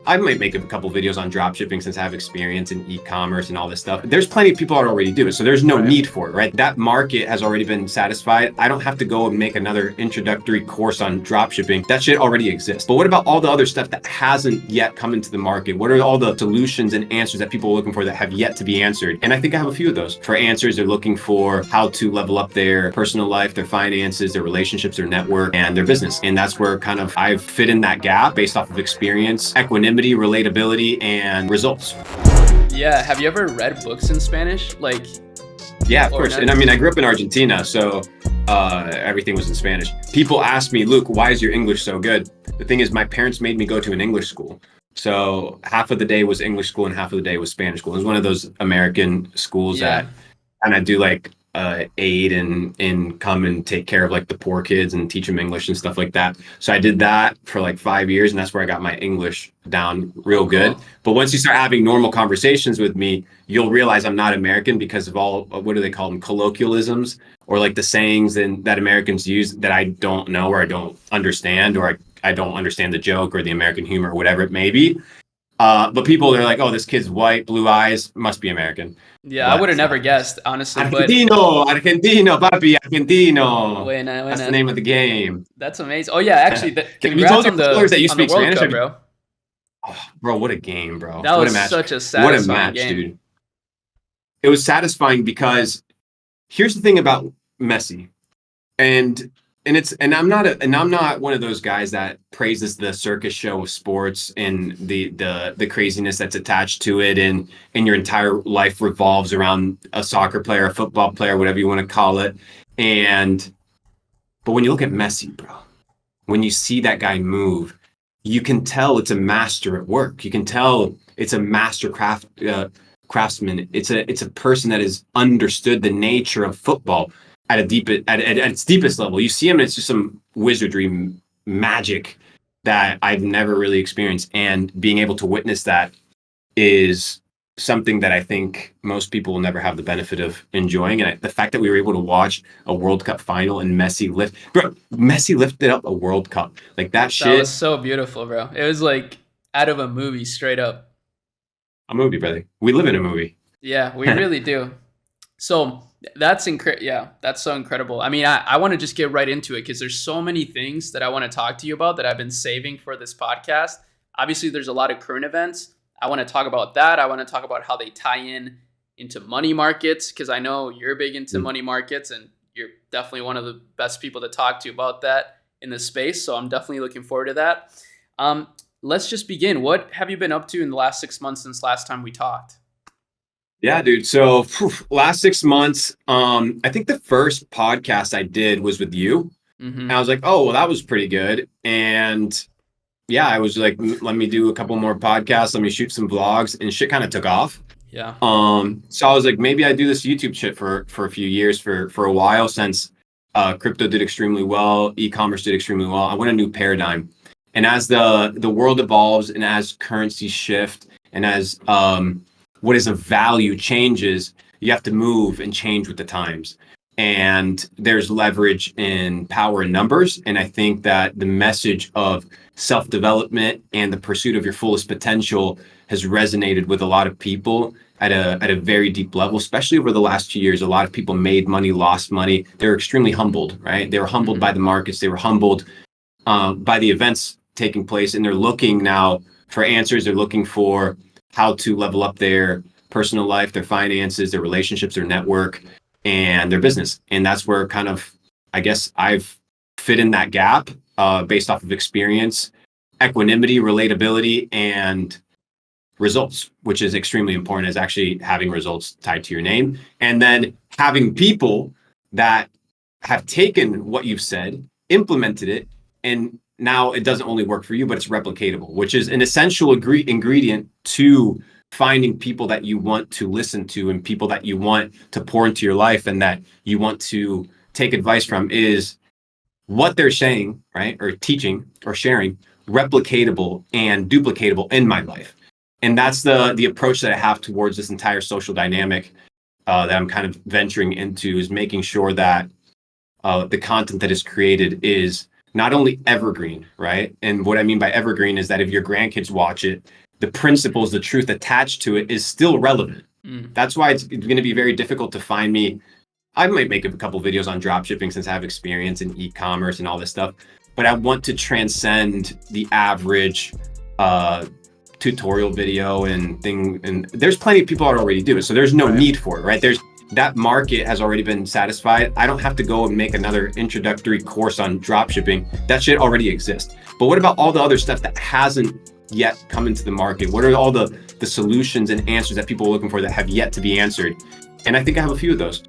I might make a couple videos on drop shipping since I have experience in e-commerce and all this stuff. There's plenty of people that already do it, so there's no need for it, right? That market has already been satisfied. I don't have to go and make another introductory course on drop shipping. That shit already exists. But what about all the other stuff that hasn't yet come into the market? What are all the solutions and answers that people are looking for that have yet to be answered? And I think I have a few of those. For answers, they're looking for how to level up their personal life, their finances, their relationships, their network, and their business. And that's where kind of I've fit in that gap based off of experience, equanimity, relatability, and results. Yeah, have you ever read books in Spanish? Like, yeah, of course. And I mean, I grew up in Argentina, so everything was in Spanish. People ask me, Luke, why is your English so good? The thing is, my parents made me go to an English school. So half of the day was English school and half of the day was Spanish school. It was one of those American schools that kind of do like aid and come and take care of like the poor kids and teach them English and stuff like that. So I did that for like 5 years, and that's where I got my English down real good. But once you start having normal conversations with me, you'll realize I'm not American because of all, what do they call them, colloquialisms, or like the sayings that Americans use that I don't know or I don't understand, or I don't understand the joke or the American humor or whatever it may be. But people are like, oh, this kid's white, blue eyes, must be American. Yeah, I would have never guessed, honestly. Argentino, papi, Argentino. Buena. That's the name of the game. That's amazing. Oh yeah, actually, congrats on the that you speak World Spanish, Cup, bro. Oh, bro, what a game, bro! That was such a satisfying game, dude. It was satisfying because here's the thing about Messi, and I'm not one of those guys that praises the circus show of sports and the craziness that's attached to it, and your entire life revolves around a soccer player, a football player, whatever you want to call it. But when you look at Messi, bro, when you see that guy move, you can tell it's a master at work. You can tell it's a master craftsman. It's a person that has understood the nature of football at its deepest level. You see him, and it's just some wizardry magic that I've never really experienced. And being able to witness that is something that I think most people will never have the benefit of enjoying. And the fact that we were able to watch a World Cup final and Messi lifted up a World Cup. Like that shit. That was so beautiful, bro. It was like out of a movie, straight up. A movie, brother. We live in a movie. Yeah, we really do. So that's that's so incredible. I mean, I want to just get right into it because there's so many things that I want to talk to you about that I've been saving for this podcast. Obviously, there's a lot of current events. I want to talk about that. I want to talk about how they tie into money markets, because I know you're big into money markets and you're definitely one of the best people to talk to about that in this space. So I'm definitely looking forward to that. Let's just begin. What have you been up to in the last 6 months since last time we talked? Yeah, dude. So last 6 months, I think the first podcast I did was with you. Mm-hmm. And I was like, oh, well, that was pretty good. And yeah, I was like, let me do a couple more podcasts. Let me shoot some vlogs, and shit kind of took off. Yeah. So I was like, maybe I do this YouTube shit for a few years, for a while, since crypto did extremely well, e-commerce did extremely well. I want a new paradigm. And as the world evolves, and as currencies shift, and as what is of value changes, you have to move and change with the times. And there's leverage in power in numbers. And I think that the message of self-development and the pursuit of your fullest potential has resonated with a lot of people at a very deep level, especially over the last 2 years. A lot of people made money, lost money. They were extremely humbled, right? They were humbled by the markets. They were humbled by the events taking place. And they're looking now for answers. They're looking for how to level up their personal life, their finances, their relationships, their network, and their business. And that's where kind of, I guess, I've fit in that gap based off of experience, equanimity, relatability, and results, which is extremely important, is actually having results tied to your name. And then having people that have taken what you've said, implemented it, and now it doesn't only work for you, but it's replicatable, which is an essential ingredient to finding people that you want to listen to and people that you want to pour into your life and that you want to take advice from, is what they're saying, right? Or teaching or sharing, replicatable and duplicatable in my life. And that's the approach that I have towards this entire social dynamic that I'm kind of venturing into, is making sure that the content that is created is not only evergreen, right? And what I mean by evergreen is that if your grandkids watch it, the principles, the truth attached to it is still relevant. That's why it's going to be very difficult to find me. I might make a couple videos on drop shipping since I have experience in e-commerce and all this stuff, but I want to transcend the average tutorial video and thing. And there's plenty of people that already do it, so there's no need for it, right? That market has already been satisfied. I don't have to go and make another introductory course on drop shipping. That shit already exists. But what about all the other stuff that hasn't yet come into the market? What are all the solutions and answers that people are looking for that have yet to be answered? And I think I have a few of those.